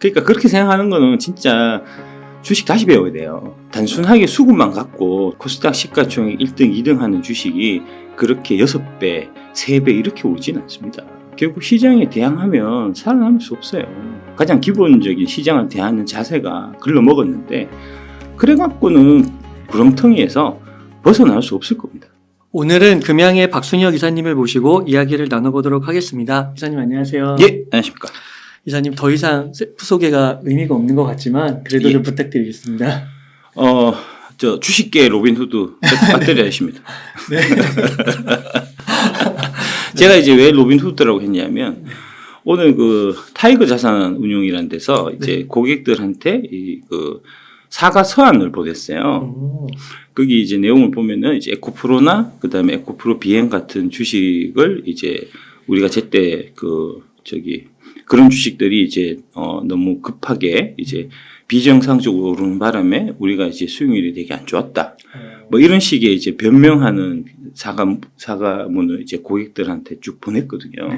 그러니까 그렇게 생각하는 거는 진짜 주식 다시 배워야 돼요. 단순하게 수급만 갖고 코스닥 시가총액 1등, 2등 하는 주식이 그렇게 6배, 3배 이렇게 오진 않습니다. 결국 시장에 대항하면 살아남을 수 없어요. 가장 기본적인 시장을 대하는 자세가 글러먹었는데 그래갖고는 구렁텅이에서 벗어날 수 없을 겁니다. 오늘은 금양의 박순혁 이사님을 모시고 이야기를 나눠보도록 하겠습니다. 이사님 안녕하세요. 예, 안녕하십니까. 이사님 더 이상 셀프 소개가 의미가 없는 것 같지만 그래도 예. 좀 부탁드리겠습니다. 저 주식계 로빈후드 배터리 아저씨입니다. 네. 제가 이제 왜 로빈후드라고 했냐면 오늘 그 타이거 자산 운용이라는 데서 이제 고객들한테 그 사과 서한을 보냈어요. 거기 이제 내용을 보면은 이제 에코프로나 그다음에 에코프로 비행 같은 주식을 이제 우리가 제때 그런 주식들이 이제 너무 급하게 이제 비정상적으로 오르는 바람에 우리가 이제 수익률이 되게 안 좋았다. 뭐 이런 식의 이제 변명하는 사과문을 이제 고객들한테 쭉 보냈거든요.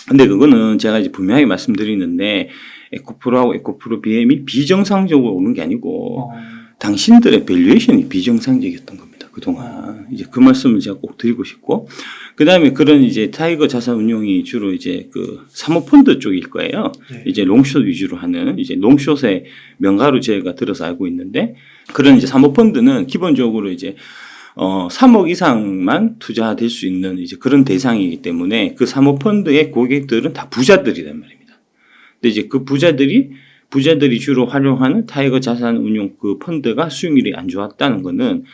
근데 그거는 제가 이제 분명하게 말씀드리는데 에코프로하고 에코프로 BM이 비정상적으로 오는 게 아니고 당신들의 밸류에이션이 비정상적이었던 겁니다. 그동안. 이제 그 말씀을 제가 꼭 드리고 싶고. 그 다음에 그런 이제 타이거 자산 운용이 주로 이제 그 사모펀드 쪽일 거예요. 네. 이제 롱숏 위주로 하는 이제 롱숏의 명가로 제가 들어서 알고 있는데 그런 이제 사모펀드는 기본적으로 이제 3억 이상만 투자될 수 있는 이제 그런 대상이기 때문에 그 사모펀드의 고객들은 다 부자들이란 말입니다. 근데 이제 그 부자들이 주로 활용하는 타이거 자산 운용 그 펀드가 수익률이 안 좋았다는 거는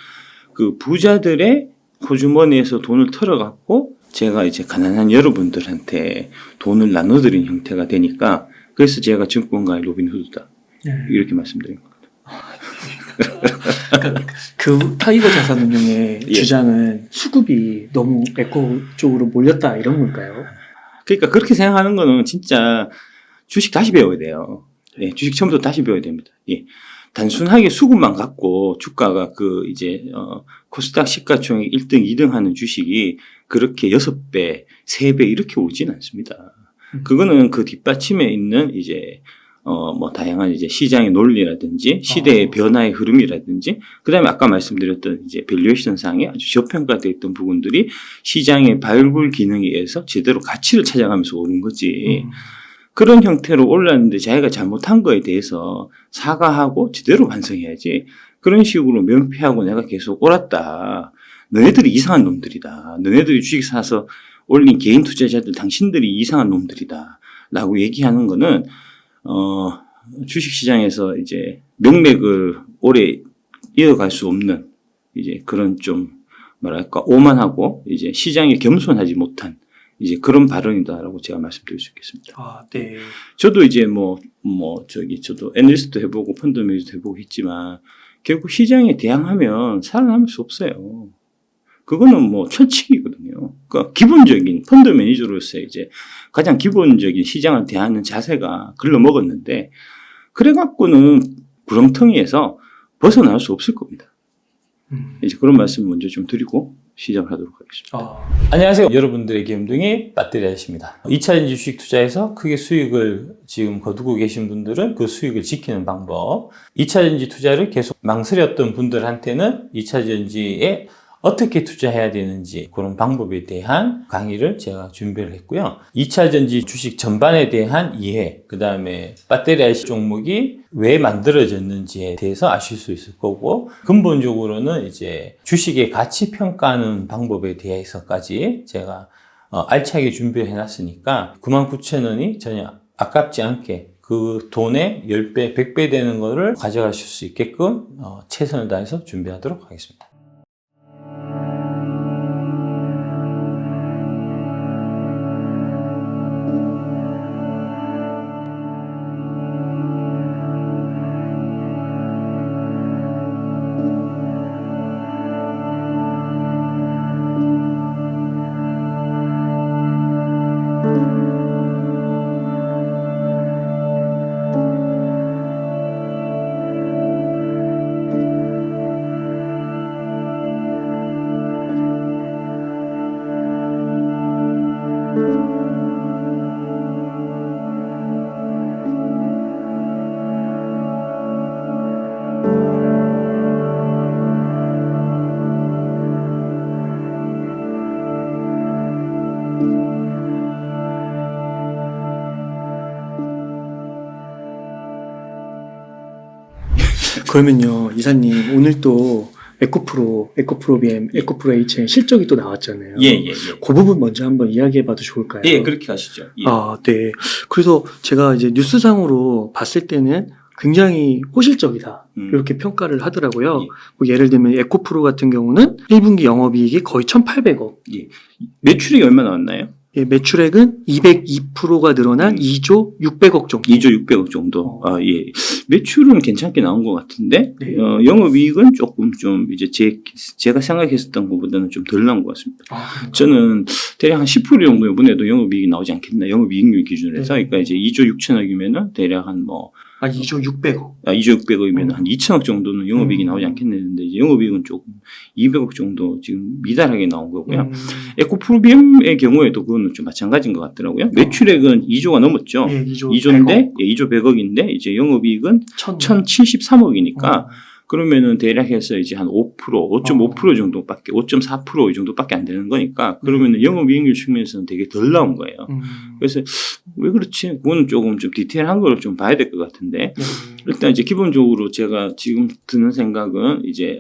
그 부자들의 호주머니에서 돈을 털어갖고 제가 이제 가난한 여러분들한테 돈을 나눠드린 형태가 되니까 그래서 제가 증권가의 로빈후드다. 이렇게 말씀드린 겁니다. 그러니까 그 타이거 자산 운용의 예. 주장은 수급이 너무 에코 쪽으로 몰렸다 이런 걸까요? 그러니까 그렇게 생각하는 거는 진짜 주식 다시 배워야 돼요. 예, 주식 처음부터 다시 배워야 됩니다. 예. 단순하게 수급만 갖고 주가가 코스닥 시가총액 1등, 2등 하는 주식이 그렇게 6배, 3배 이렇게 오진 않습니다. 그거는 그 뒷받침에 있는 이제 다양한 이제 시장의 논리라든지 시대의 변화의 흐름이라든지 그다음에 아까 말씀드렸던 이제 밸류에이션 상에 아주 저평가되어 있던 부분들이 시장의 발굴 기능에 의해서 제대로 가치를 찾아가면서 오는 거지. 그런 형태로 올랐는데 자기가 잘못한 거에 대해서 사과하고 제대로 반성해야지. 그런 식으로 면피하고 내가 계속 옳았다. 너네들이 이상한 놈들이다. 너네들이 주식 사서 올린 개인 투자자들 당신들이 이상한 놈들이다. 라고 얘기하는 거는 주식시장에서 이제 명맥을 오래 이어갈 수 없는 이제 그런 좀 뭐랄까 오만하고 이제 시장에 겸손하지 못한 이제 그런 발언이다라고 제가 말씀드릴 수 있겠습니다. 아, 네. 저도 이제 저도 애널리스트도 해보고 펀드 매니저도 해보고 했지만 결국 시장에 대항하면 살아남을 수 없어요. 그거는 철칙이거든요. 그러니까 기본적인 펀드 매니저로서 이제 가장 기본적인 시장을 대하는 자세가 글러먹었는데 그래갖고는 구렁텅이에서 벗어날 수 없을 겁니다. 이제 그런 말씀 먼저 좀 드리고 시작을 하도록 하겠습니다. 안녕하세요. 여러분들의 기염둥이 배터리 아저씨입니다. 2차전지 주식 투자에서 크게 수익을 지금 거두고 계신 분들은 그 수익을 지키는 방법, 2차전지 투자를 계속 망설였던 분들한테는 2차전지에 어떻게 투자해야 되는지 그런 방법에 대한 강의를 제가 준비를 했고요. 2차전지 주식 전반에 대한 이해, 그 다음에 배터리 IC 종목이 왜 만들어졌는지에 대해서 아실 수 있을 거고, 근본적으로는 이제 주식의 가치 평가하는 방법에 대해서까지 제가 알차게 준비를 해놨으니까 99,000원이 전혀 아깝지 않게 그 돈의 10배, 100배 되는 거를 가져가실 수 있게끔 최선을 다해서 준비하도록 하겠습니다. 그러면요, 이사님 오늘 또 에코프로 BM, 에코프로 HN 실적이 또 나왔잖아요. 예. 그 부분 먼저 한번 이야기해봐도 좋을까요? 예, 그렇게 하시죠. 예. 네. 그래서 제가 이제 뉴스상으로 봤을 때는 굉장히 호실적이다. 이렇게 평가를 하더라고요. 예. 뭐 예를 들면 에코프로 같은 경우는 1분기 영업이익이 거의 1,800억. 예. 매출이 얼마 나왔나요? 예, 매출액은 202%가 늘어난 2조 600억 정도. 2조 600억 정도. 예. 매출은 괜찮게 나온 것 같은데, 네. 영업이익은 조금 좀 이제 제가 생각했었던 것보다는 좀 덜 나온 것 같습니다. 저는 대략 한 10% 정도 이번에도 영업이익이 나오지 않겠나. 영업이익률 기준으로 해서. 네. 그러니까 이제 2조 6천억이면은 대략 한 2조 600억. 2조 600억이면 한 2천억 정도는 영업이익이 나오지 않겠는데, 이제 영업이익은 조금 200억 정도 지금 미달하게 나온 거고요. 에코프로비엠의 경우에도 그거는 좀 마찬가지인 것 같더라고요. 매출액은 2조가 넘었죠. 예, 2조 2조인데, 2조 100억인데, 이제 영업이익은 1,073억이니까, 그러면은 대략해서 이제 한 5%, 5.5% 정도밖에, 5.4% 이 정도밖에 안 되는 거니까, 그러면은 영업이익률 측면에서는 되게 덜 나온 거예요. 그래서 왜 그렇지? 그건 조금 좀 디테일한 걸 좀 봐야 될 것 같은데, 일단 이제 기본적으로 제가 지금 드는 생각은 이제,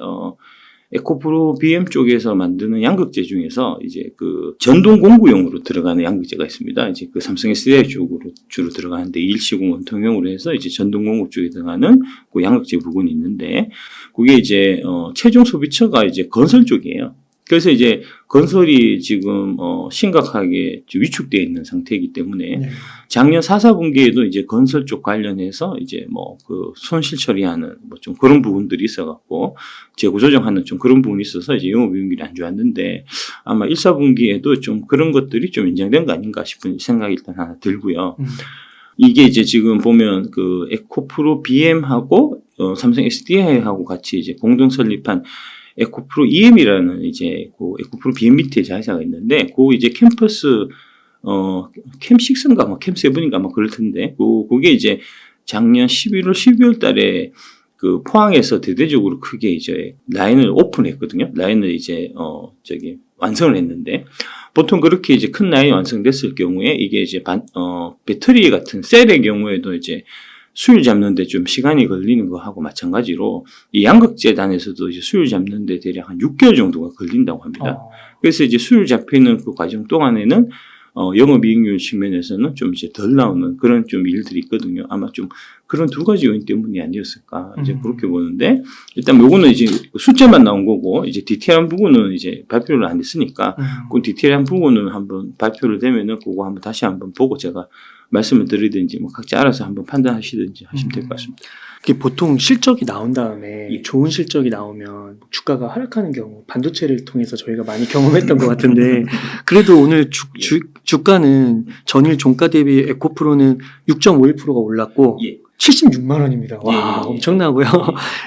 에코프로 BM 쪽에서 만드는 양극재 중에서 이제 그 전동 공구용으로 들어가는 양극재가 있습니다. 이제 그 삼성 SDI 쪽으로 주로 들어가는데 217 원통형으로 해서 이제 전동 공구 쪽에 들어가는 그 양극재 부분이 있는데, 그게 이제 최종 소비처가 이제 건설 쪽이에요. 그래서 이제 건설이 지금 심각하게 위축되어 있는 상태이기 때문에 작년 4, 4분기에도 이제 건설 쪽 관련해서 이제 뭐 그 손실 처리하는 뭐 좀 그런 부분들이 있어갖고 재고 조정하는 좀 그런 부분이 있어서 이제 영업이익률이 안 좋았는데, 아마 1, 4분기에도 좀 그런 것들이 좀 인정된 거 아닌가 싶은 생각이 일단 하나 들고요. 이게 이제 지금 보면 그 에코프로 BM하고 삼성 SDI하고 같이 이제 공동 설립한 에코프로 EM이라는 이제 그 에코프로 BM 밑에 자회사가 있는데, 그 이제 캠퍼스 캠6인가 뭐 캠7인가 뭐 그럴 텐데, 그게 이제 작년 11월 12월 달에 그 포항에서 대대적으로 크게 이제 라인을 오픈했거든요. 라인을 이제 완성을 했는데, 보통 그렇게 이제 큰 라인이 완성됐을 경우에 이게 이제 배터리 같은 셀의 경우에도 이제 수율 잡는데 좀 시간이 걸리는 거하고 마찬가지로 이 양극재단에서도 이제 수율 잡는데 대략 한 6개월 정도가 걸린다고 합니다. 그래서 이제 수율 잡히는 그 과정 동안에는 영업이익률 측면에서는 좀 이제 덜 나오는 그런 좀 일들이 있거든요. 아마 좀 그런 두 가지 요인 때문이 아니었을까 이제 그렇게 보는데, 일단 요거는 이제 숫자만 나온 거고 이제 디테일한 부분은 이제 발표를 안 했으니까 그 디테일한 부분은 한번 발표를 되면은 그거 한번 다시 한번 보고 제가 말씀을 드리든지 뭐 각자 알아서 한번 판단하시든지 하시면 될 것 같습니다. 보통 실적이 나온 다음에 예. 좋은 실적이 나오면 주가가 하락하는 경우 반도체를 통해서 저희가 많이 경험했던 것 같은데, 그래도 오늘 주가는 전일 종가 대비 에코프로는 6.51%가 올랐고 예. 76만 원입니다. 와, 예. 엄청나고요.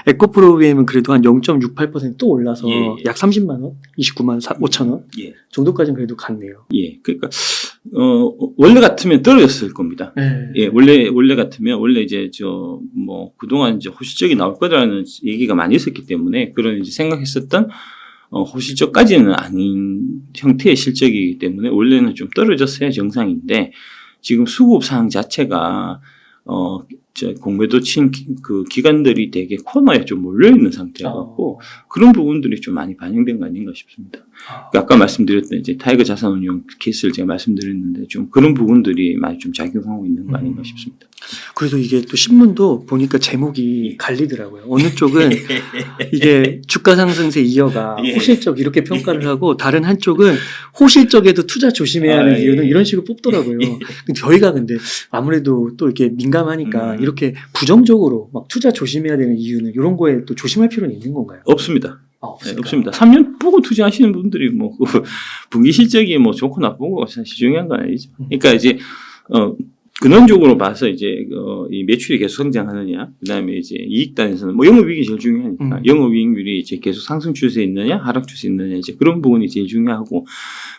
에코프로 BM은 그래도 한 0.68% 또 올라서 예. 약 30만 원, 29만 5천 원 예. 정도까지는 그래도 갔네요. 예. 그러니까 원래 같으면 떨어졌을 겁니다. 예, 원래 같으면 원래 이제 뭐 그동안 이제 호실적이 나올 거라는 얘기가 많이 있었기 때문에 그런 이제 생각했었던 호실적까지는 아닌 형태의 실적이기 때문에 원래는 좀 떨어졌어야 정상인데, 지금 수급 사항 자체가 공매도 친 그 기관들이 되게 코너에 좀 몰려있는 상태여갖고 그런 부분들이 좀 많이 반영된 거 아닌가 싶습니다. 아까 말씀드렸던 이제 타이거 자산운용 케이스를 제가 말씀드렸는데 좀 그런 부분들이 많이 좀 작용하고 있는 거 아닌가 싶습니다. 그래서 이게 또 신문도 보니까 제목이 갈리더라고요. 어느 쪽은 이게 주가 상승세 이어가 예. 호실적 이렇게 평가를 하고, 다른 한쪽은 호실적에도 투자 조심해야 하는 이유는 이런 식으로 뽑더라고요. 근데 저희가 근데 아무래도 또 이렇게 민감하니까 이렇게 부정적으로 막 투자 조심해야 되는 이유는 이런 거에 또 조심할 필요는 있는 건가요? 없습니다. 네, 없습니다. 없습니다. 3년 보고 투자하시는 분들이 뭐 분기 실적이 뭐 좋고 나쁘고 사실 중요한 건 아니죠. 그러니까 이제 근원적으로 봐서 이제 이 매출이 계속 성장하느냐, 그다음에 이제 이익단에서는 뭐 영업이익이 제일 중요하니까 영업이익률이 이제 계속 상승 추세에 있느냐, 하락 추세에 있느냐, 이제 그런 부분이 제일 중요하고,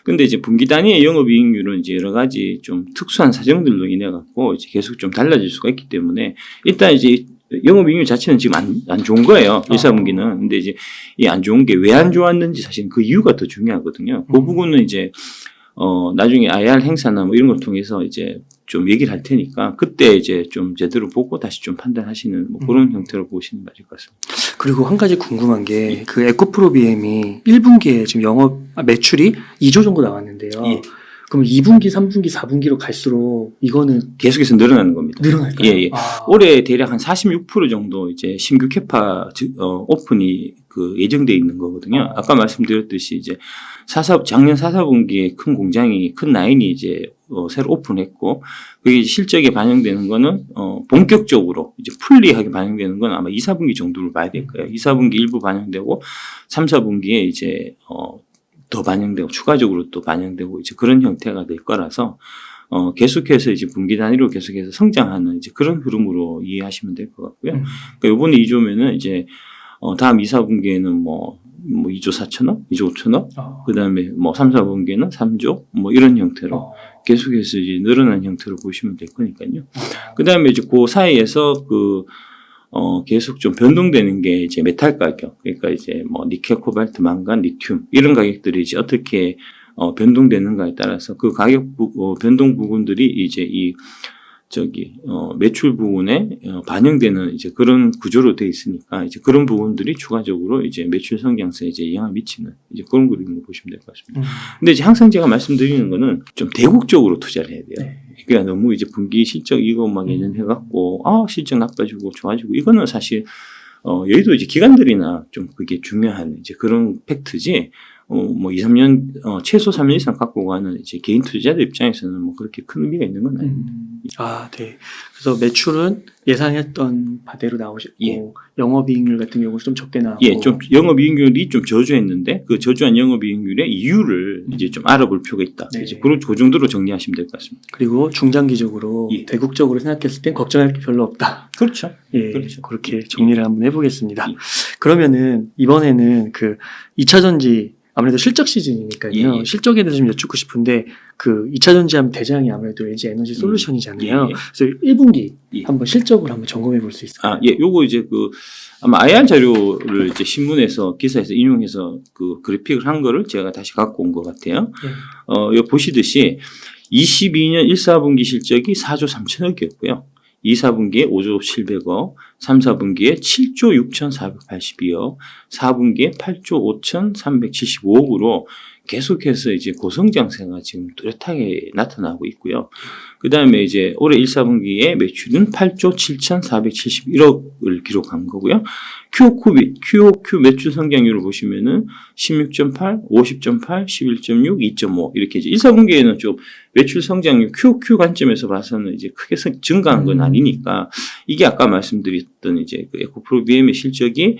근데 이제 분기 단위의 영업이익률은 이제 여러 가지 좀 특수한 사정들로 인해 갖고 이제 계속 좀 달라질 수가 있기 때문에 일단 이제 영업이익률 자체는 지금 안 좋은 거예요. 1, 4분기는. 근데 이제 이 안 좋은 게 왜 안 좋았는지 사실 그 이유가 더 중요하거든요. 그 부분은 이제 나중에 IR 행사나 뭐 이런 걸 통해서 이제 좀 얘기를 할 테니까 그때 이제 좀 제대로 보고 다시 좀 판단하시는 뭐 그런 형태로 보시는 게 맞을 것 같습니다. 그리고 한 가지 궁금한 게 그 에코프로 BM이 1분기에 지금 매출이 2조 정도 나왔는데요. 예. 그럼 2분기, 3분기, 4분기로 갈수록 이거는 계속해서 늘어나는 겁니다. 늘어날까요? 예, 예. 올해 대략 한 46% 정도 이제 신규 캐파 오픈이 그 예정돼 있는 거거든요. 아까 말씀드렸듯이 이제 작년 4분기에 큰 공장이 큰 라인이 이제 새로 오픈했고 그게 실적에 반영되는 거는 본격적으로 이제 풀리하게 반영되는 건 아마 2, 4분기 정도를 봐야 될 거예요. 2, 4분기 일부 반영되고 3, 4분기에 이제 더 반영되고 추가적으로 또 반영되고 이제 그런 형태가 될 거라서 계속해서 이제 분기 단위로 계속해서 성장하는 이제 그런 흐름으로 이해하시면 될 것 같고요. 그러니까 요번에 2조면은 이제 다음 2, 4분기에는 뭐 2조 4천억, 2조 5천억, 그 다음에 뭐 3, 4분기에는 3조 뭐 이런 형태로 계속해서 이제 늘어난 형태로 보시면 될 거니까요. 그 다음에 이제 그 사이에서 계속 좀 변동되는 게 이제 메탈 가격. 그러니까 이제 뭐 니켈, 코발트, 망간, 리튬 이런 가격들이 이제 어떻게 변동되는가에 따라서 그 가격 변동 부분들이 이제 매출 부분에 반영되는 이제 그런 구조로 돼 있으니까 이제 그런 부분들이 추가적으로 이제 매출 성장세에 이제 영향을 미치는 이제 그런 그림으로 보시면 될 것 같습니다. 근데 이제 항상 제가 말씀드리는 거는 좀 대국적으로 투자를 해야 돼요. 네. 그러니까 너무 이제 분기 실적 이것만 예년 해갖고 실적 나빠지고 좋아지고 이거는 사실 여의도 이제 기관들이나 좀 그게 중요한 이제 그런 팩트지. 뭐 2, 3년 최소 3년 이상 갖고 가는 이제 개인 투자자들 입장에서는 뭐 그렇게 큰 의미가 있는 건 아닙니다. 네. 그래서 매출은 예상했던 바대로 나오셨고 예. 영업이익률 같은 경우는 좀 적게 나오고 예, 좀 영업이익률이 좀 저조했는데 그 저조한 영업이익률의 이유를 이제 좀 알아볼 필요가 있다. 네. 이제 그 정도로 정리하시면 될 것 같습니다. 그리고 중장기적으로 예. 대국적으로 생각했을 땐 걱정할 게 별로 없다. 그렇죠. 예, 그렇죠. 그렇게 정리를 한번 해보겠습니다. 예. 그러면은 이번에는 그 2차전지 아무래도 실적 시즌이니까요. 예. 실적에 대해서 좀 여쭙고 싶은데 그 2차전지 하면 대장이 아무래도 LG 에너지 솔루션이잖아요. 예. 그래서 1분기 예. 한번 실적을 한번 점검해 볼 수 있어요. 예, 요거 이제 아마 IR 자료를 이제 신문에서 기사에서 인용해서 그 그래픽을 한 거를 제가 다시 갖고 온 것 같아요. 예. 여기 보시듯이 22년 1, 4분기 실적이 4조 3천억이었고요. 2, 4분기에 5조 700억, 3, 4분기에 7조 6,482억, 4분기에 8조 5,375억으로 계속해서 이제 고성장세가 지금 뚜렷하게 나타나고 있고요. 그 다음에 이제 올해 1, 4분기에 매출은 8조 7,471억을 기록한 거고요. QOQ 매출 성장률을 보시면은 16.8, 50.8, 11.6, 2.5 이렇게 이제 1, 4분기에는 좀 매출 성장률 QOQ 관점에서 봐서는 이제 크게 증가한 건 아니니까 이게 아까 말씀드렸던 이제 그 에코프로 BM의 실적이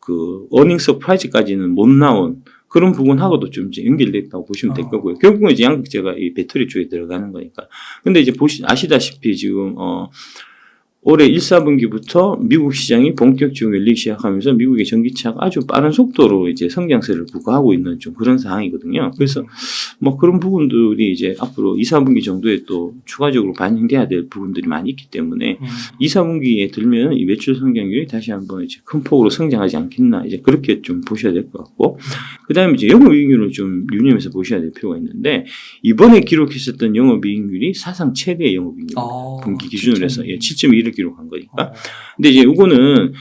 그 어닝 서프라이즈까지는 못 나온 그런 부분하고도 좀 이제 연결돼 있다고 보시면 될 거고요. 결국은 이제 양극재가 이 배터리 쪽에 들어가는 거니까. 근데 이제 아시다시피 지금 올해 1, 4분기부터 미국 시장이 본격적으로 열리기 시작하면서 미국의 전기차가 아주 빠른 속도로 이제 성장세를 부과하고 있는 좀 그런 상황이거든요. 그래서 뭐 그런 부분들이 이제 앞으로 2, 4분기 정도에 또 추가적으로 반영돼야 될 부분들이 많이 있기 때문에 2, 4분기에 들면 이 매출 성장률이 다시 한번 이제 큰 폭으로 성장하지 않겠나 이제 그렇게 좀 보셔야 될 것 같고 그 다음에 이제 영업이익률을 좀 유념해서 보셔야 될 필요가 있는데 이번에 기록했었던 영업이익률이 사상 최대 영업이익률 분기 기준으로 해서 7.2를 기록한 거니까. 근데 이제 요거는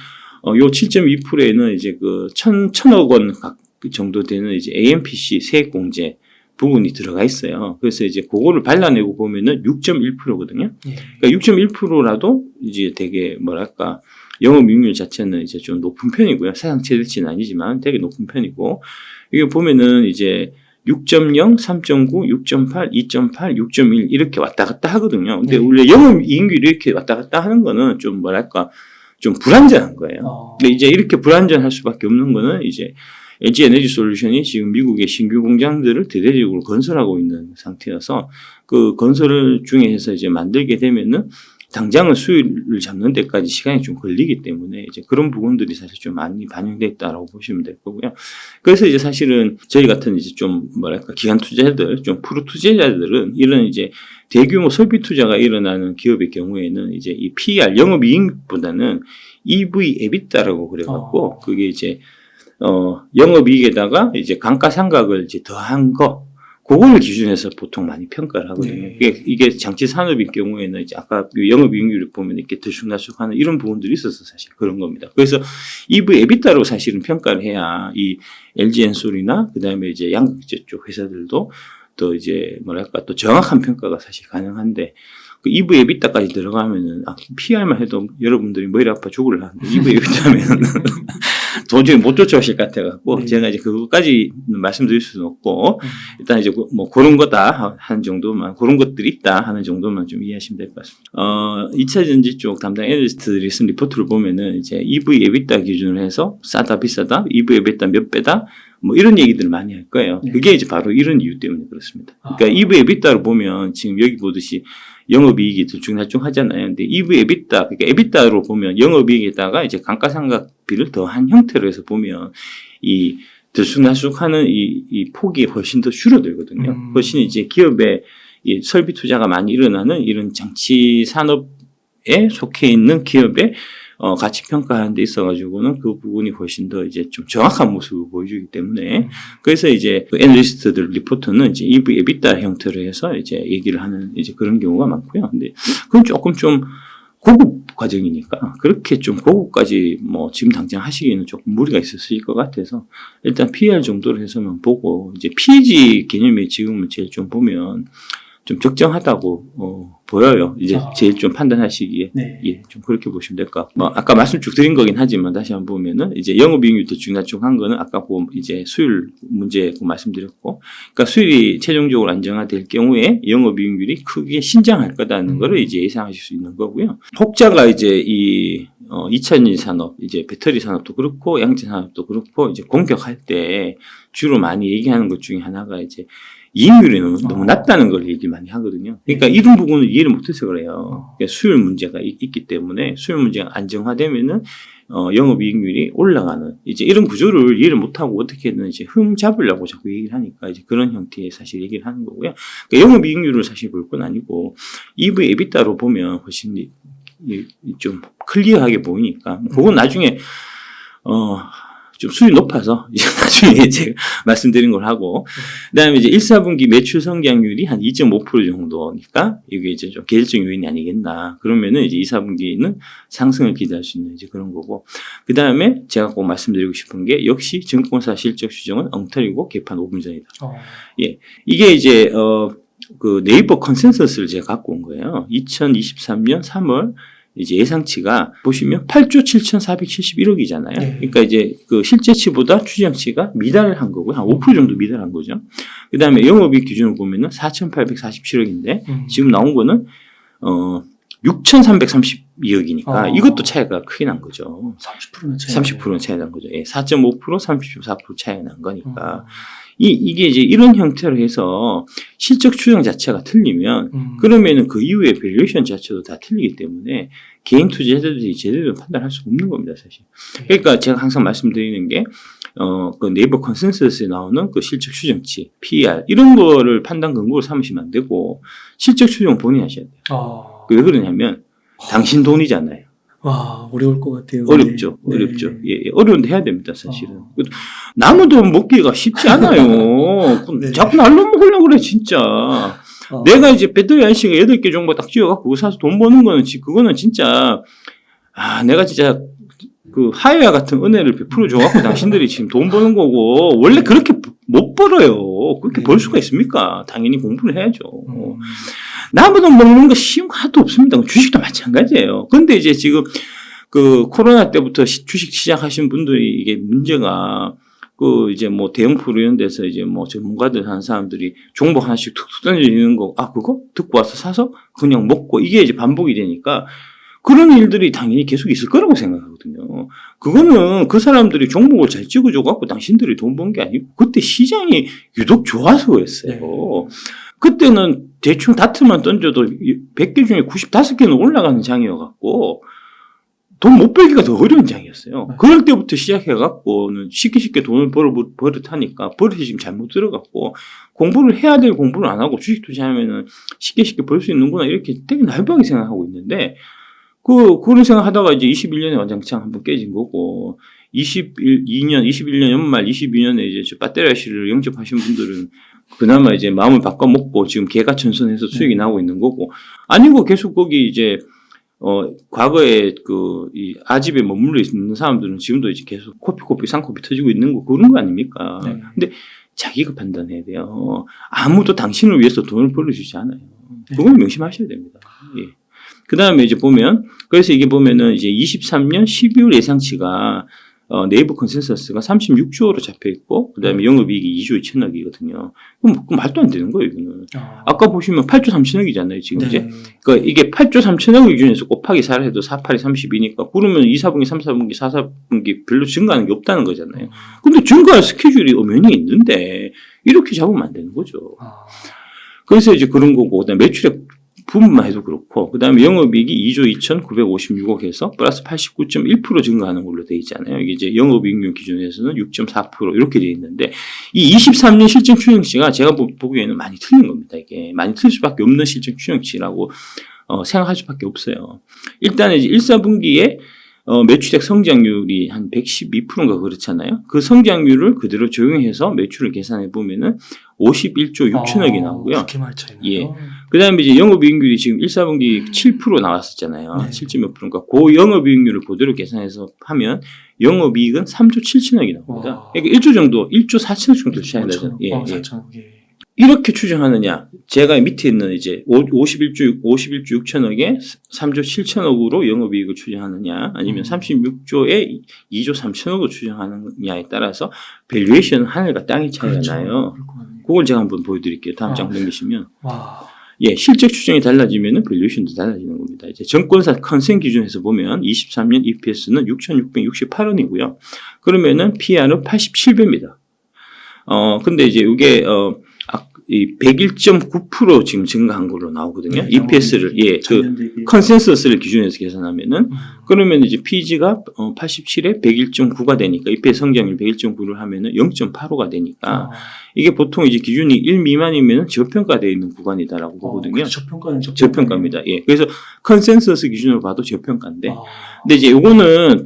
요 7.2%에는 이제 그 1,000억 원 정도 되는 이제 AMPC 세액공제 부분이 들어가 있어요. 그래서 이제 그거를 발라내고 보면은 6.1%거든요. 그러니까 6.1%라도 이제 되게 뭐랄까 영업이익률 자체는 이제 좀 높은 편이고요. 사상 최대치는 아니지만 되게 높은 편이고 이게 보면은 이제 6.0, 3.9, 6.8, 2.8, 6.1 이렇게 왔다 갔다 하거든요. 근데 원래 영업이익률이 이렇게 왔다 갔다 하는 거는 좀 뭐랄까 좀 불안전한 거예요. 근데 이제 이렇게 불안전할 수밖에 없는 거는 이제 LG 에너지 솔루션이 지금 미국의 신규 공장들을 대대적으로 건설하고 있는 상태여서 그 건설 중에서 이제 만들게 되면은 당장은 수율을 잡는 데까지 시간이 좀 걸리기 때문에 이제 그런 부분들이 사실 좀 많이 반영돼 있다라고 보시면 될 거고요. 그래서 이제 사실은 저희 같은 이제 좀 뭐랄까 기관 투자자들, 좀 프로 투자자들은 이런 이제 대규모 설비 투자가 일어나는 기업의 경우에는 이제 이 PER 영업이익보다는 EV EBITDA라고 그래갖고 그게 이제 영업이익에다가 이제 감가상각을 이제 더한 거. 그걸 기준해서 보통 많이 평가를 하거든요. 네. 이게 장치 산업인 경우에는 이제 아까 영업이익률을 보면 이렇게 들쑥날쑥하는 이런 부분들이 있어서 사실 그런 겁니다. 그래서 EV 에비타로 사실은 평가를 해야 이 LG 엔솔이나 그다음에 이제 양극재 쪽 회사들도 또 이제 뭐랄까 또 정확한 평가가 사실 가능한데 그 EV 에비타까지 들어가면은 PR만 해도 여러분들이 머리 아파 죽을라 하는데 EV 에비타면 도저히 못 쫓아오실 것 같아갖고 네. 제가 이제 그것까지 말씀드릴 수는 없고 일단 이제 뭐 그런 거다 하는 정도만 그런 것들이 있다 하는 정도만 좀 이해하시면 될 것 같습니다. 2차 전지 쪽 담당 애널리스트들이 쓴 리포트를 보면은 이제 EV 에비타 기준으로 해서 싸다 비싸다 EV 에비타 몇 배다 뭐 이런 얘기들을 많이 할 거예요. 네. 그게 이제 바로 이런 이유 때문에 그렇습니다. 그러니까 EV 에비타를 보면 지금 여기 보듯이 영업이익이 들쭉날쭉 하잖아요. 근데 EV 에비타, 그러니까 에비타로 보면 영업이익에다가 이제 감가상각비를 더한 형태로 해서 보면 이 들쑥날쑥하는 이 폭이 훨씬 더 줄어들거든요. 훨씬 이제 기업의 이 설비 투자가 많이 일어나는 이런 장치 산업에 속해 있는 기업의 가치 평가하는 데 있어가지고는 그 부분이 훨씬 더 이제 좀 정확한 모습을 보여주기 때문에 그래서 이제 그 애널리스트들 리포트는 이제 EV 에비타 형태로 해서 이제 얘기를 하는 이제 그런 경우가 많고요. 근데 그건 조금 좀 고급 과정이니까 그렇게 좀 고급까지 뭐 지금 당장 하시기에는 조금 무리가 있었을 것 같아서 일단 PER 정도로 해서만 보고 이제 PEG 개념이 지금은 제일 좀 보면 좀 적정하다고 보여요. 이제 제일 좀 판단하시기에 네. 예, 좀 그렇게 보시면 될 것 같고 뭐 아까 말씀 쭉 드린 거긴 하지만 다시 한번 보면은 이제 영업이익률 들쭉날쭉한 거는 아까 이제 수율 문제 말씀드렸고, 그러니까 수율이 최종적으로 안정화될 경우에 영업이익률이 크게 신장할 거다는 거를 이제 예상하실 수 있는 거고요. 혹자가 이제 이 2차전지 산업, 이제 배터리 산업도 그렇고 양재 산업도 그렇고 이제 공격할 때 주로 많이 얘기하는 것 중에 하나가 이제 이익률이 너무 낮다는 걸 얘기 많이 하거든요. 그러니까 이런 부분을 이해를 못해서 그래요. 그러니까 수율 문제가 있기 때문에 수율 문제가 안정화되면은 영업이익률이 올라가는 이제 이런 구조를 이해를 못하고 어떻게든 이제 흠 잡으려고 자꾸 얘기를 하니까 이제 그런 형태의 사실 얘기를 하는 거고요. 그러니까 영업이익률을 사실 볼 건 아니고 EV 에비타로 보면 훨씬 좀 클리어하게 보이니까 그건 나중에 좀 수율이 높아서 이제 나중에 제가 말씀드린 걸 하고 그다음에 이제 1, 4분기 매출 성장률이 한 2.5% 정도니까 이게 이제 좀 계절적 요인이 아니겠나. 그러면은 이제 2, 4분기는 상승을 기대할 수 있는 이제 그런 거고. 그다음에 제가 꼭 말씀드리고 싶은 게 역시 증권사 실적 추정은 엉터리고 개판 5분 전이다. 예. 이게 이제 그 네이버 컨센서스를 제가 갖고 온 거예요. 2023년 3월 이제 예상치가 보시면 8조 7,471억이잖아요. 네. 그러니까 이제 그 실제치보다 추정치가 미달을 한 거고요. 한 5% 정도 미달한 거죠. 그 다음에 영업이익 기준으로 보면은 4,847억인데 지금 나온 거는 6,332억이니까 이것도 차이가 크게 난 거죠. 30%는 차이. 30%는 차이 난 거죠. 예, 4.5%, 34% 차이가 난 거니까. 이게 이제 이런 형태로 해서 실적 추정 자체가 틀리면 그러면은 그 이후에 밸류에이션 자체도 다 틀리기 때문에 개인 투자자들이 제대로 판단할 수 없는 겁니다, 사실. 그러니까 제가 항상 말씀드리는 게 그 네이버 컨센서스에 나오는 그 실적 추정치, PER 이런 거를 판단 근거로 삼으시면 안 되고 실적 추정 본인이 하셔야 돼요. 왜 그러냐면 당신 돈이잖아요. 와, 어려울 것 같아요. 어렵죠. 네. 어렵죠. 예, 어려운데 해야 됩니다, 사실은. 남은 돈 먹기가 쉽지 않아요. 네. 자꾸 날로 먹으려고 그래, 진짜. 내가 이제 배터리 IC가 8개 정도 딱 쥐어갖고 그거 사서 돈 버는 거는, 그거는 진짜, 내가 진짜 그 하이웨어 같은 은혜를 베풀어 줘갖고 당신들이 지금 돈 버는 거고, 원래 그렇게 못 벌어요. 그렇게 벌 수가 있습니까? 당연히 공부를 해야죠. 남은 돈 먹는 거 쉬운 거 하나도 없습니다. 주식도 마찬가지예요. 근데 이제 지금 그 코로나 때부터 주식 시작하신 분들이 이게 문제가 그 이제 뭐 대형프로 이런 데서 이제 뭐 전문가들 하는 사람들이 종목 하나씩 툭툭 던지는 거, 그거 듣고 와서 사서 그냥 먹고 이게 이제 반복이 되니까 그런 일들이 당연히 계속 있을 거라고 생각하거든요. 그거는 그 사람들이 종목을 잘 찍어줘갖고 당신들이 돈 번 게 아니고 그때 시장이 유독 좋아서 그랬어요. 네. 그때는 대충 다트만 던져도 100개 중에 95개는 올라가는 장이어갖고 돈 못 벌기가 더 어려운 장이었어요. 그럴 때부터 시작해갖고는 쉽게 돈을 버릇하니까 버릇이 지금 잘못 들어갔고 공부를 해야 될 공부를 안 하고 주식 투자하면은 쉽게 벌 수 있는구나 이렇게 되게 날박하게 생각하고 있는데 그런 생각하다가 이제 21년에 완장창 한번 깨진 거고 21년 연말 22년에 이제 배터리 IC를 영접하신 분들은 그나마 이제 마음을 바꿔 먹고 지금 개가천선해서 수익이 나오고 있는 거고, 아니고 계속 거기 이제 과거에 이 아집에 머물러 있는 사람들은 지금도 이제 계속 코피 쌍코피 터지고 있는 거 그런 거 아닙니까? 네. 근데 자기가 판단해야 돼요. 아무도 당신을 위해서 돈을 벌어주지 않아요. 그걸 명심하셔야 됩니다. 예. 그 다음에 이제 보면, 그래서 이게 보면은 이제 23년 12월 예상치가 네이버 컨센서스가 36조로 잡혀 있고, 그 다음에 영업이익이 2조 2천억이거든요. 그럼 말도 안 되는 거예요, 이거는. 아까 보시면 8조 3천억이잖아요, 지금 네. 이제. 그러니까 이게 8조 3천억 기준에서 곱하기 4를 해도 4, 8이 32니까, 그러면 2, 4분기, 3, 4분기, 4, 4분기 별로 증가하는 게 없다는 거잖아요. 근데 증가할 스케줄이 엄연히 있는데, 이렇게 잡으면 안 되는 거죠. 그래서 이제 그런 거고, 그다음에 매출액 부분만 해도 그렇고, 그 다음에 영업이익이 2조 2,956억 해서 플러스 89.1% 증가하는 걸로 돼 있잖아요. 이게 이제 영업이익률 기준에서는 6.4% 이렇게 돼 있는데, 이 23년 실적 추정치가 제가 보기에는 많이 틀린 겁니다. 이게 많이 틀릴 수밖에 없는 실적 추정치라고 생각할 수밖에 없어요. 일단 이제 1, 4분기에 매출액 성장률이 한 112%인가 그렇잖아요. 그 성장률을 그대로 적용해서 매출을 계산해 보면은 51조 6천억이 나오고요. 그렇게 많이 차이나요? 예. 그 다음에 이제 영업이익률이 지금 1, 4분기 7% 나왔었잖아요. 네. 7점 몇 프로인가. 그 영업이익률을 그대로 계산해서 하면 영업이익은 3조 7천억이 나옵니다. 와. 그러니까 1조 정도, 1조 4천억 정도 차이 나죠. 예, 예. 4천억. 예. 이렇게 추정하느냐. 제가 밑에 있는 이제 51조 6천억에 3조 7천억으로 영업이익을 추정하느냐. 아니면 36조에 2조 3천억을 추정하느냐에 따라서 밸류에이션 하늘과 땅의 차이가 그렇죠. 나요. 그렇구나. 그걸 제가 한번 보여드릴게요. 다음 장 넘기시면. 와. 예, 실적 추정이 달라지면은 밸류에이션도 달라지는 겁니다. 이제 증권사 컨센 기준에서 보면 23년 EPS는 6,668원이고요. 그러면은 PR은 87배입니다. 근데 이제 이게 이 101.9% 지금 증가한 걸로 나오거든요. 네, EPS를 예, 그 컨센서스를 기준해서 계산하면은 그러면 이제 PG가 87에 101.9가 되니까 EPS 성장률 101.9를 하면은 0.85가 되니까 이게 보통 이제 기준이 1 미만이면 저평가되어 있는 구간이다라고 보거든요. 저평가는 저평가입니다. 예. 그래서 컨센서스 기준으로 봐도 저평가인데. 근데 이제 요거는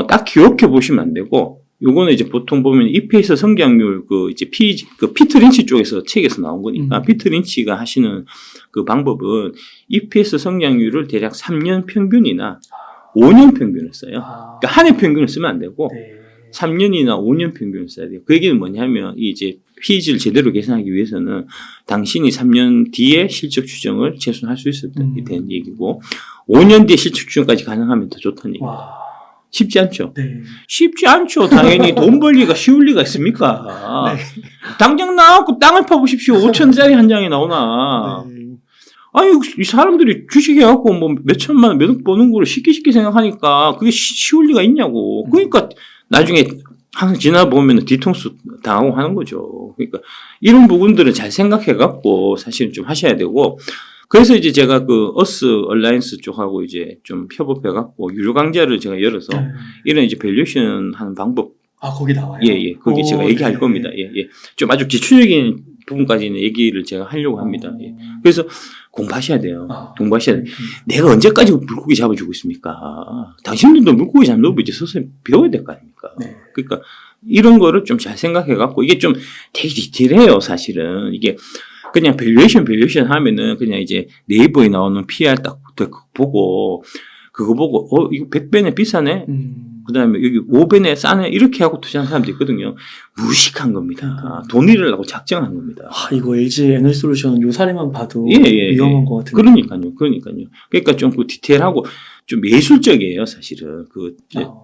딱 기억해 보시면 안 되고 요거는 이제 보통 보면 EPS 성장률 이제 피트 린치 쪽에서 책에서 나온 거니까 피트 린치가 하시는 그 방법은 EPS 성장률을 대략 3년 평균이나 5년 평균을 써요. 그러니까 한 해 평균을 쓰면 안 되고 네. 3년이나 5년 평균을 써야 돼요. 그 얘기는 뭐냐면 이제 PEG를 제대로 계산하기 위해서는 당신이 3년 뒤에 실적 추정을 최소한 할 수 있을 때 된 얘기고 5년 뒤에 실적 추정까지 가능하면 더 좋다는 얘기예요. 와. 쉽지 않죠? 네. 쉽지 않죠. 당연히 돈 벌기가 쉬울 리가 있습니까? 네. 당장 나와갖고 땅을 파보십시오. 5천짜리 한 장이 나오나. 네. 아니, 이 사람들이 주식해갖고 뭐 몇천만 원, 몇억 버는 거를 쉽게 생각하니까 그게 쉬울 리가 있냐고. 그러니까 나중에 항상 지나보면 뒤통수 당하고 하는 거죠. 그러니까 이런 부분들을 잘 생각해갖고 사실은 좀 하셔야 되고, 그래서 이제 제가 어스 얼라이언스 쪽하고 이제 좀 협업해갖고 유료 강좌를 제가 열어서 이런 이제 밸류에이션 하는 방법. 거기 나와요? 예. 거기 제가 얘기할 겁니다. 예. 좀 아주 기초적인 부분까지는 얘기를 제가 하려고 합니다. 예. 그래서 공부하셔야 돼요. 공부하셔야 돼요. 내가 언제까지 물고기 잡아주고 있습니까? 당신들도 물고기 잡는 법 이제 서서히 배워야 될 거 아닙니까? 네. 그러니까 이런 거를 좀 잘 생각해갖고 이게 좀 되게 디테일해요, 사실은. 이게 그냥 밸류에이션 하면은 그냥 이제 네이버에 나오는 PR 딱 보고 그거 보고 이거 100배네 비싸네. 그다음에 여기 5배네 싸네 이렇게 하고 투자하는 사람도 있거든요. 무식한 겁니다. 돈 잃으려고 작정한 겁니다. 이거 LG 에너지솔루션 요 사례만 봐도 예. 위험한 것 같은데. 그러니까요. 그러니까 좀 디테일하고 좀 예술적이에요, 사실은.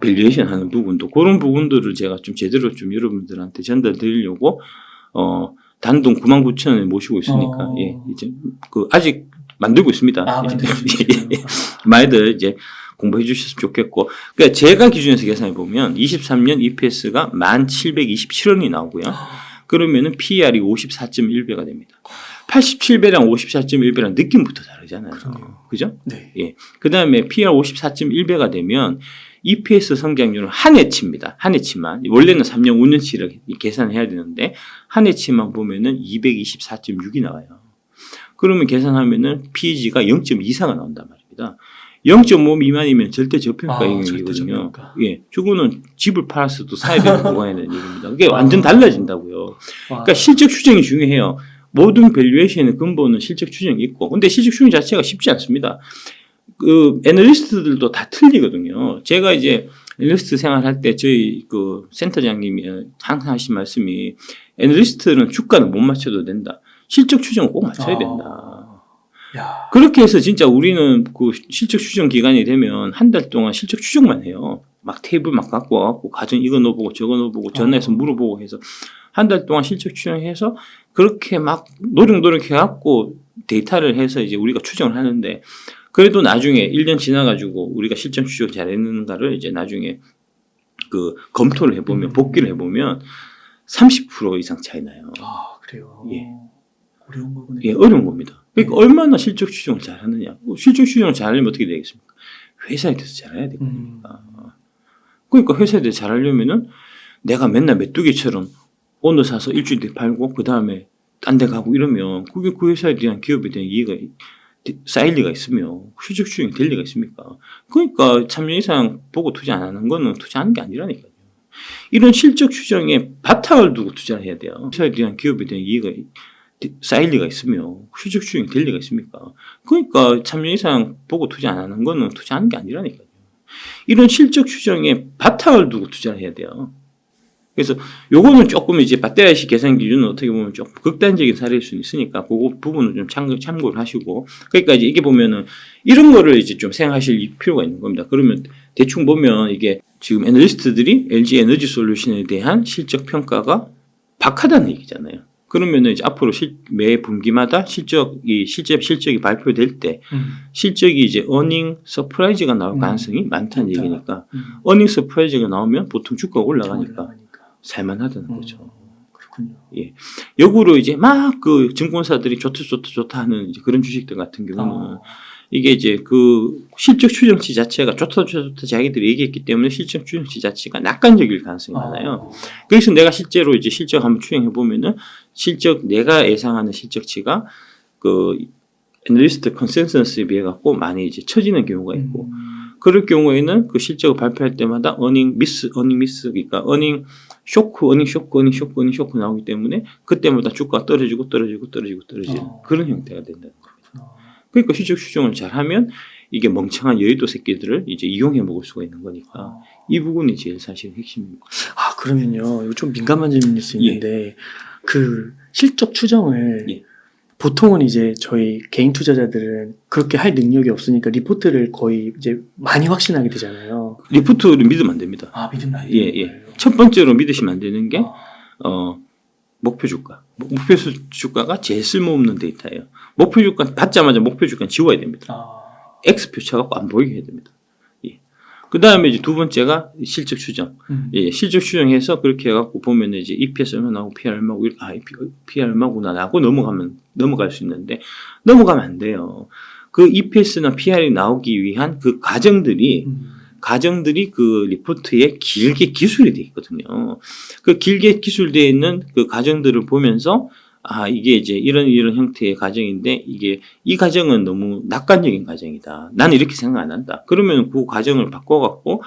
밸류에이션 하는 부분도 그런 부분들을 제가 좀 제대로 좀 여러분들한테 전달드리려고 단돈 99,000원에 모시고 있으니까 예, 이제 아직 만들고 있습니다. 많이들 이제 공부해 주셨으면 좋겠고, 그러니까 제가 기준에서 계산해 보면 23년 EPS가 1,727원이 나오고요. 그러면은 PER이 54.1배가 됩니다. 87배랑 54.1배랑 느낌부터 다르잖아요. 그죠? 네. 예. 그 다음에 PER 54.1배가 되면 EPS 성장률은 한 해치입니다. 한 해치만. 원래는 3년, 5년치를 계산해야 되는데, 한 해치만 보면은 224.6이 나와요. 그러면 계산하면은 PEG가 0.24가 나온단 말입니다. 0.5 미만이면 절대 저평가 절대 영역이거든요. 저평가. 예, 저거는 집을 팔아서도 사야 되는 구간에 되는 얘기입니다. 그게 완전 달라진다고요. 와. 그러니까 실적 추정이 중요해요. 모든 밸류에이션의 근본은 실적 추정이 있고, 근데 실적 추정 자체가 쉽지 않습니다. 그 애널리스트들도 다 틀리거든요. 제가 이제 애널리스트 생활할 때 저희 그 센터장님이 항상 하신 말씀이 애널리스트는 주가는 못 맞춰도 된다. 실적 추정은 꼭 맞춰야 된다. 야. 그렇게 해서 진짜 우리는 그 실적 추정 기간이 되면 한 달 동안 실적 추정만 해요. 막 테이블 막 갖고 와갖고 가정 이거 넣어보고 저거 넣어보고 전화해서 물어보고 해서 한 달 동안 실적 추정해서 그렇게 막 노력해갖고 데이터를 해서 이제 우리가 추정을 하는데 그래도 나중에 1년 지나가지고 우리가 실적 추정 잘했는가를 이제 나중에 그 검토를 해보면 복기를 해보면 30% 이상 차이 나요. 아, 그래요. 예. 어려운 거군요. 예, 어려운 겁니다. 그러니까 얼마나 실적 추정을 잘하느냐. 실적 추정을 잘하려면 어떻게 되겠습니까? 회사에 대해서 잘해야 될 거니까. 그러니까 회사에 대해서 잘하려면은 내가 맨날 메뚜기처럼 오늘 사서 일주일 뒤에 팔고 그 다음에 딴 데 가고 이러면 그게 그 회사에 대한 기업에 대한 이해가 쌓일 리가 있으며 실적 추정이 될 리가 있습니까? 그러니까 3년 이상 보고 투자 안 하는 거는 투자하는 게 아니라니까요. 이런 실적 추정에 바탕을 두고 투자를 해야 돼요. 회사에 대한 기업에 대한 이해가 쌓일 리가 있으며 실적 추정이 될 리가 있습니까? 그러니까 3년 이상 보고 투자 안 하는 거는 투자하는 게 아니라니까요. 이런 실적 추정에 바탕을 두고 투자를 해야 돼요. 그래서 요거는 조금 이제 밭대라시 계산 기준은 어떻게 보면 조금 극단적인 사례일 수는 있으니까 그 부분은 좀 참고를 하시고 그러니까 이제 이게 보면은 이런 거를 이제 좀 생각하실 필요가 있는 겁니다. 그러면 대충 보면 이게 지금 애널리스트들이 LG 에너지 솔루션에 대한 실적 평가가 박하다는 얘기잖아요. 그러면은 이제 앞으로 매 분기마다 실적이 발표될 때 실적이 이제 어닝 서프라이즈가 나올 가능성이 많다는 얘기니까 어닝 서프라이즈가 나오면 보통 주가가 올라가니까 살만하다는 거죠. 그렇군요. 예. 역으로 이제 막 그 증권사들이 좋다 하는 이제 그런 주식들 같은 경우는 이게 이제 그 실적 추정치 자체가 좋다 자기들이 얘기했기 때문에 실적 추정치 자체가 낙관적일 가능성이 많아요. 그래서 내가 실제로 이제 실적 한번 추정해 보면은 내가 예상하는 실적치가 그 애널리스트 컨센서스에 비해 갖고 많이 이제 처지는 경우가 있고 그럴 경우에는 그 실적을 발표할 때마다 어닝 미스 그러니까 어닝 쇼크 나오기 때문에 그때마다 주가가 떨어지고 떨어지는 그런 형태가 된다는 겁니다. 그러니까 실적 추정을 잘하면 이게 멍청한 여의도 새끼들을 이제 이용해 먹을 수가 있는 거니까 이 부분이 제일 사실 핵심입니다. 아, 그러면요. 이거 좀 민감한 질문일 수 있는데 그 실적 추정을 보통은 이제 저희 개인 투자자들은 그렇게 할 능력이 없으니까 리포트를 거의 이제 많이 확신하게 되잖아요. 리포트를 믿으면 안 됩니다. 아, 믿으면 안 예, 돼요? 예. 첫 번째로 믿으시면 안 되는 게 목표 주가. 목표 주가가 제일 쓸모없는 데이터예요. 목표 주가 받자마자 목표 주가는 지워야 됩니다. X표 쳐갖고 안 보이게 해야 됩니다. 예. 그 다음에 이제 두 번째가 실적 추정. 예, 실적 추정해서 그렇게 해갖고 보면 이제 EPS 얼마 나오고 PR 얼마고, PR 얼마구나 라고 넘어갈 수 있는데, 넘어가면 안 돼요. 그 EPS나 PR이 나오기 위한 그 과정들이 그 리포트에 길게 기술이 되어 있거든요. 그 길게 기술되어 있는 그 과정들을 보면서 이게 이제 이런 형태의 과정인데 이 과정은 너무 낙관적인 과정이다. 나는 이렇게 생각 안 한다. 그러면 그 과정을 바꿔갖고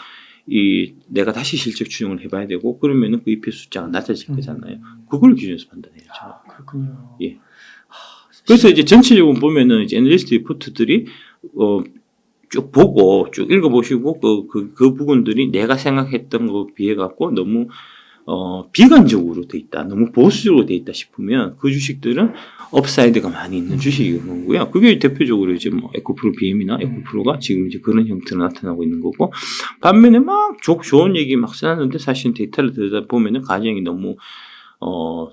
내가 다시 실적 추정을 해봐야 되고 그러면은 그 EPS 숫자가 낮아질 거잖아요. 그걸 기준에서 판단해야죠. 그렇군요. 예. 그래서 이제 전체적으로 보면은 이제 애널리스트 리포트들이 쭉 보고 쭉 읽어보시고 그 부분들이 내가 생각했던 거에 비해 갖고 너무 비관적으로 돼 있다, 너무 보수적으로 돼 있다 싶으면 그 주식들은 업사이드가 많이 있는 주식인 거고요. 그게 대표적으로 이제 뭐 에코프로 BM이나 에코프로가 지금 이제 그런 형태로 나타나고 있는 거고 반면에 막 좋은 얘기 막 써놨는데 사실 데이터를 들여다 보면은 가정이 너무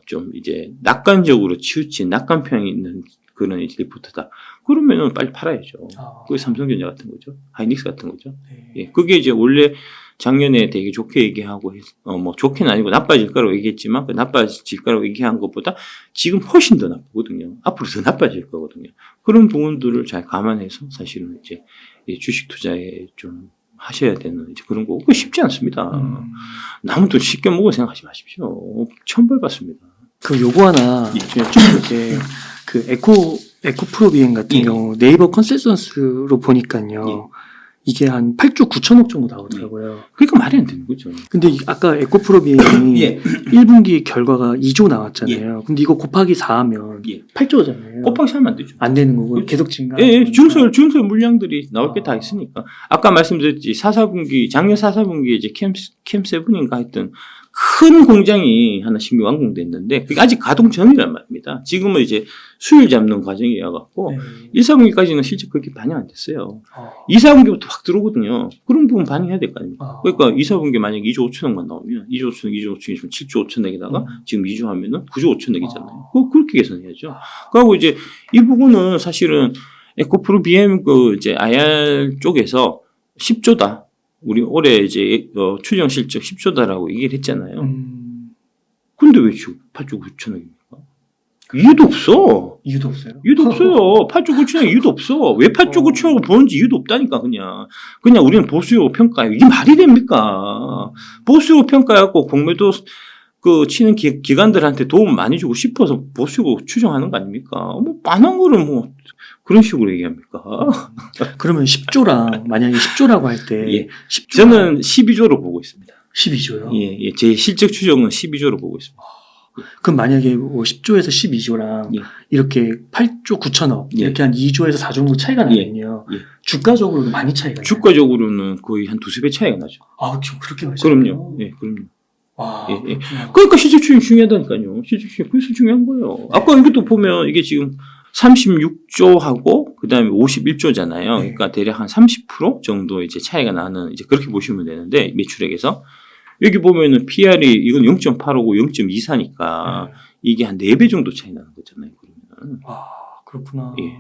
좀 이제 낙관적으로 치우친 낙관평이 있는 그런 이제 리포트다. 그러면은 빨리 팔아야죠. 그게 삼성전자 같은 거죠. 하이닉스 같은 거죠. 예. 그게 이제 원래 작년에 되게 좋게 얘기하고, 뭐 좋게는 아니고 나빠질 거라고 얘기했지만 그 나빠질 거라고 얘기한 것보다 지금 훨씬 더 나쁘거든요. 앞으로 더 나빠질 거거든요. 그런 부분들을 잘 감안해서 사실은 이제 주식 투자에 좀 하셔야 되는 이제 그런 거고, 그거 쉽지 않습니다. 남은 돈 쉽게 먹을 생각하지 마십시오. 처음 벌받습니다. 그럼 요거 하나 좀 여쭤볼게. 그 에코프로 비행 같은 경우 네이버 컨센서스로 보니까요. 이게 한 8조 9천억 정도 나오더라고요. 그러니까 말이 안 되는 거죠. 근데 아까 에코프로비엠이 예. 1분기 결과가 2조 나왔잖아요. 근데 이거 곱하기 4하면 예. 8조잖아요. 곱하기 하면 안 되죠. 안 되는 거고 그렇죠. 계속 증가. 예, 증설 물량들이 나올 게 다 있으니까. 아까 말씀드렸지, 4사분기, 작년 4사분기에 이제 캠7인가 했던 큰 공장이 하나 신규 완공됐는데, 그게 아직 가동 전이란 말입니다. 지금은 이제 수율 잡는 과정이어갖고, 네. 1사분기까지는 실제 그렇게 반영 안 됐어요. 아. 2사분기부터 확 들어오거든요. 그런 부분 반영해야 될 거 아닙니까? 아. 그러니까 2사분기 만약에 2조 5천억만 나오면, 2조 5천억이면 7조 5천억에다가 지금 2조 하면은 9조 5천억이잖아요. 그렇게 계산해야죠. 그리고 이제 이 부분은 사실은 에코프로 BM 이제 IR 쪽에서 10조다. 우리 올해 이제 추정 실적 10조다라고 얘기를 했잖아요. 근데 왜 지금 8조 9천억입니까? 이유도 없어. 이유도 없어요. 이유도 없어요. 8조 9천억 이유도 없어. 왜 8조 9천억을 보는지 이유도 없다니까, 그냥 우리는 보수요 평가요. 이게 말이 됩니까? 보수요 평가하고 공매도 치는 기관들한테 도움 많이 주고 싶어서 보수요 추정하는 거 아닙니까? 뭐, 빤한 거를 뭐, 그런 식으로 얘기합니까? 그러면 10조랑, 만약에 10조라고 할 때. 예. 10조. 저는 12조로 보고 있습니다. 12조요? 예. 제 실적 추정은 12조로 보고 있습니다. 그럼 만약에 뭐 10조에서 12조랑 예. 이렇게 8조 9천억 예. 이렇게 한 2조에서 4 정도 차이가 나면요. 예. 주가적으로도 많이 차이가 나요. 주가적으로는 거의 한 두세 배 차이가 나죠. 아, 지금 그렇게 많이 차이가 그럼요. 예, 그럼요. 와, 예, 예. 그렇구나. 그러니까 실적 추정 중요하다니까요. 실적 추정 그래서 중요한 거예요. 아까 이것도 보면 이게 지금 36조하고 그다음에 51조잖아요. 그러니까 대략 한 30% 정도 이제 차이가 나는 이제 그렇게 보시면 되는데 매출액에서 여기 보면은 PR이 이건 0.85고 0.24니까 이게 한 4배 정도 차이 나는 거잖아요. 그러면. 아, 그렇구나. 예.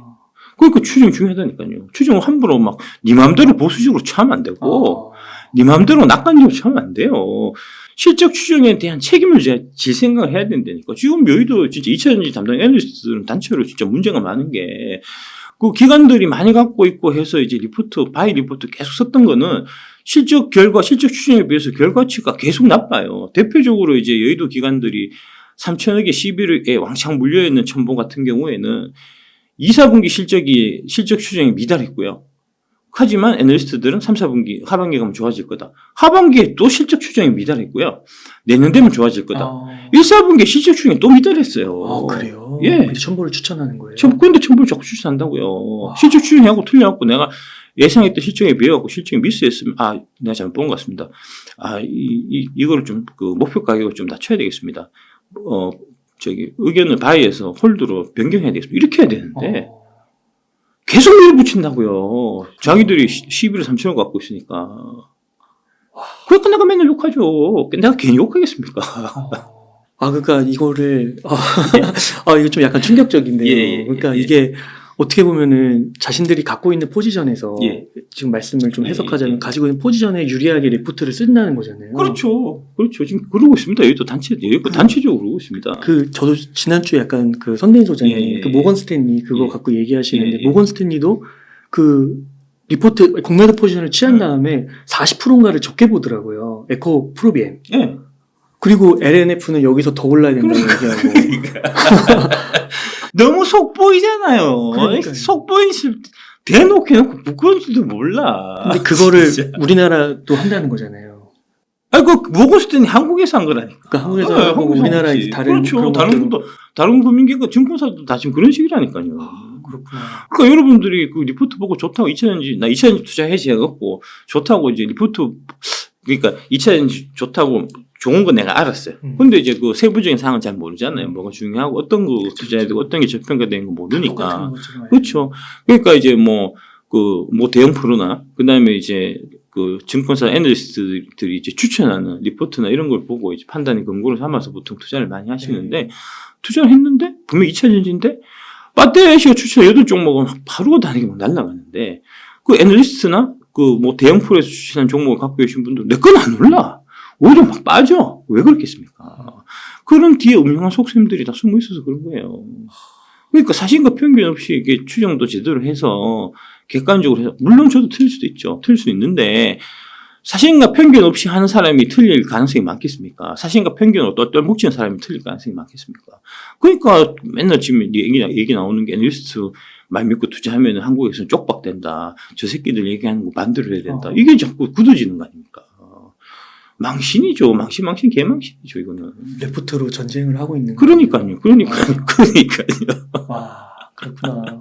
그러니까 추정 중요하다니까요. 추정을 함부로 막 네 마음대로 보수적으로 취하면 안 되고 네 마음대로 낙관적으로 취하면 안 돼요. 실적 추정에 대한 책임을 질 생각을 해야 된다니까. 지금 여의도 진짜 2차전지 담당 애널리스트들은 단체로 진짜 문제가 많은 게, 그 기관들이 많이 갖고 있고 해서 이제 바이 리포트 계속 썼던 거는 실적 추정에 비해서 결과치가 계속 나빠요. 대표적으로 이제 여의도 기관들이 3천억의 11억에 왕창 물려있는 첨보 같은 경우에는 2, 4분기 실적 추정이 미달했고요. 하지만 애널리스트들은 3, 4분기 하반기에 가면 좋아질 거다. 하반기에 또 실적 추정이 미달했고요. 내년 되면 좋아질 거다. 1, 4분기 실적 추정이 또 미달했어요. 아, 그래요? 예. 근데 첨보를 추천하는 거예요? 근데 첨보를 자꾸 추천한다고요. 실적 추정하고 틀려갖고 내가 예상했던 실적에 비해갖고 실적이 미스했으면 내가 잘못 본 것 같습니다. 이거를 좀 목표 가격을 좀 낮춰야 되겠습니다. 의견을 바이에서 홀드로 변경해야 되겠습니다. 이렇게 해야 되는데. 계속 밀어붙인다고요. 자기들이 11월 3천원 갖고 있으니까. 그러니까 내가 맨날 욕하죠. 내가 괜히 욕하겠습니까? 그러니까 이거를 이거 좀 약간 충격적인데요. 그러니까 이게 어떻게 보면은 자신들이 갖고 있는 포지션에서 지금 말씀을 좀 해석하자면 가지고 있는 포지션에 유리하게 리포트를 쓴다는 거잖아요. 그렇죠. 지금 그러고 있습니다. 여기도 단체적으로 그러고 있습니다. 저도 지난주에 약간 선대인 소장님, 모건 스탠리 그거 갖고 얘기하시는데, 모건 스탠리도 리포트, 공매도 포지션을 취한 다음에 40%인가를 적게 보더라고요. 에코 프로비엠. 그리고 LNF는 여기서 더 올라야 된다고 얘기하고. 너무 속보이잖아요. 속보인 대놓고 해놓고 부끄러운지도 몰라. 근데 그거를 우리나라도 한다는 거잖아요. 모건스탠이 한국에서 한 거라니까. 그러니까 한국에서 하고 우리나라 다른 그렇죠. 다른 금융기관, 증권사도 다 지금 그런 식이라니까요. 그렇구나. 그러니까 여러분들이 리포트 보고 좋다고 2차전지 투자 해지해갖고 좋다고 이제 리포트, 그러니까 2차전지 좋다고 좋은 건 내가 알았어요. 근데 이제 세부적인 사항은 잘 모르잖아요. 뭐가 중요하고 어떤 거 투자해야 되고 어떤 게 저평가되는 거 모르니까. 그렇죠. 그러니까 이제 대형 프로나 그다음에 이제 증권사 애널리스트들이 이제 추천하는 리포트나 이런 걸 보고 이제 판단의 근거로 삼아서 보통 투자를 많이 하시는데, 투자를 했는데 분명히 2차전지인데 배터리 추천 8종목은 하루가 다르게 막 날아가는데, 애널리스트나 대형 프로에서 추천한 종목을 갖고 계신 분들 내 건 안 올라. 오히려 막 빠져. 왜 그렇겠습니까? 그런 뒤에 음흉한 속셈들이 다 숨어 있어서 그런 거예요. 그러니까 사실과 편견 없이 이게 추정도 제대로 해서 객관적으로 해서, 물론 저도 틀릴 수도 있죠. 틀릴 수 있는데, 사실과 편견 없이 하는 사람이 틀릴 가능성이 많겠습니까? 사실과 편견을 떨묵치는 사람이 틀릴 가능성이 많겠습니까? 그러니까 맨날 지금 얘기 나오는 게 애널리스트 말 믿고 투자하면 한국에서는 쪽박된다. 저 새끼들 얘기하는 거 만들어야 된다. 이게 자꾸 굳어지는 거 아닙니까? 망신이죠. 망신, 개망신이죠, 이거는. 레포트로 전쟁을 하고 있는 그러니까요. 와, 그렇구나.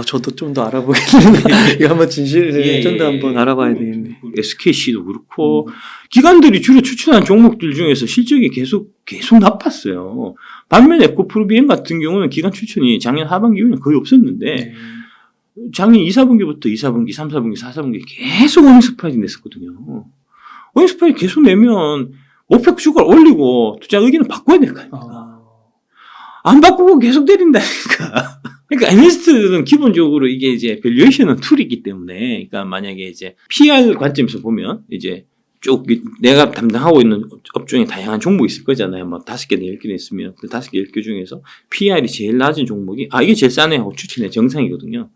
저도 좀 더 알아보겠는데 이거 한번 진실을 좀 더 한번 알아봐야 되겠네. SKC도 그렇고 기관들이 주로 추천한 종목들 중에서 실적이 계속 나빴어요. 반면에 에코프로비엠 같은 경우는 기관 추천이 작년 하반기 이후에는 거의 없었는데 작년 2, 4분기부터 2, 4분기, 3, 4분기, 4, 4분기 계속 어닝 스파이크 냈었거든요. 어닝 스파이크 계속 내면 오펙 주가를 올리고 투자 의견을 바꿔야 될 거 아닙니까? 안 바꾸고 계속 내린다니까. 그러니까 애널리스트는 기본적으로 이게 이제 밸류에이션은 툴이기 때문에, 그러니까 만약에 이제 PR 관점에서 보면 이제 쭉 내가 담당하고 있는 업종에 다양한 종목이 있을 거잖아요. 뭐 5개나 10개나 있으면 그 5개, 10개 중에서 PR이 제일 낮은 종목이 이게 제일 싸네 하고 추천해 정상이거든요.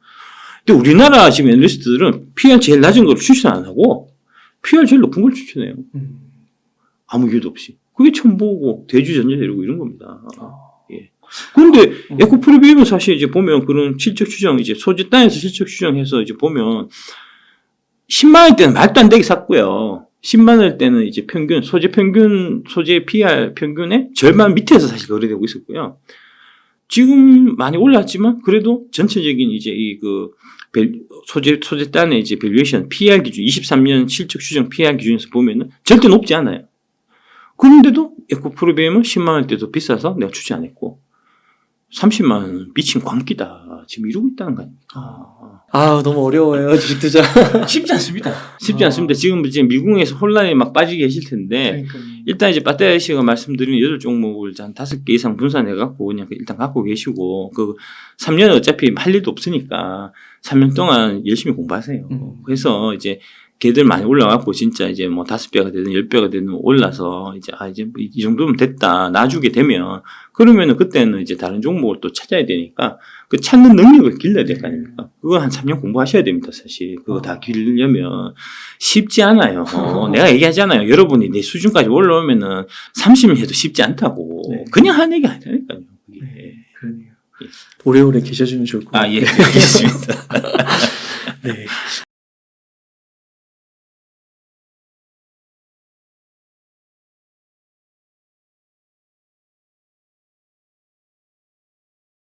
근데 우리나라 지금 애널리스트들은 PR 제일 낮은 걸 추천 안 하고 PR 제일 높은 걸 추천해요. 아무 이유도 없이. 그게 첨보고 대주전자 이러고 이런 겁니다. 예. 근데 에코프로비엠은 사실 이제 보면 그런 실적 추정 이제 소재 단에서 실적 추정해서 이제 보면 10만 원 때는 말도 안 되게 샀고요. 10만 원 때는 이제 평균 소재 PR 평균의 절반 밑에서 사실 거래되고 있었고요. 지금 많이 올랐지만 그래도 전체적인 이제 이 그 소재 단의 이제 밸류에이션 PR 기준 23년 실적 추정 PR 기준에서 보면은 절대 높지 않아요. 그런데도 에코프로비엠은 10만 원 때도 비싸서 내가 추천 안 했고 30만 원은 미친 광기다. 지금 이러고 있다는 거 아닙니까? 너무 어려워요, 주식 투자. 쉽지 않습니다. 쉽지 않습니다. 지금 이제 미국에서 혼란에 막 빠지게 계실 텐데, 일단 이제 빠떼 씨가 말씀드린 8종목을 한 5개 이상 분산해갖고 그냥 일단 갖고 계시고, 3년은 어차피 할 일도 없으니까 3년 동안 열심히 공부하세요. 그래서 이제 걔들 많이 올라왔고 진짜 이제 뭐 5배가 되든 10배가 되든 올라서 이제 이제 이 정도면 됐다 놔주게 되면 그러면은 그때는 이제 다른 종목을 또 찾아야 되니까 그 찾는 능력을 길러야 될 거 아닙니까? 그거 한 3년 공부하셔야 됩니다, 사실. 그거 다 기르려면 쉽지 않아요. 내가 얘기하잖아요. 여러분이 내 수준까지 올라오면은 30년 해도 쉽지 않다고. 네. 그냥 하는 얘기 아니라니까요. 그러네요. 오래오래 계셔주면 좋을 것 같아요. 예, 알겠습니다. 네.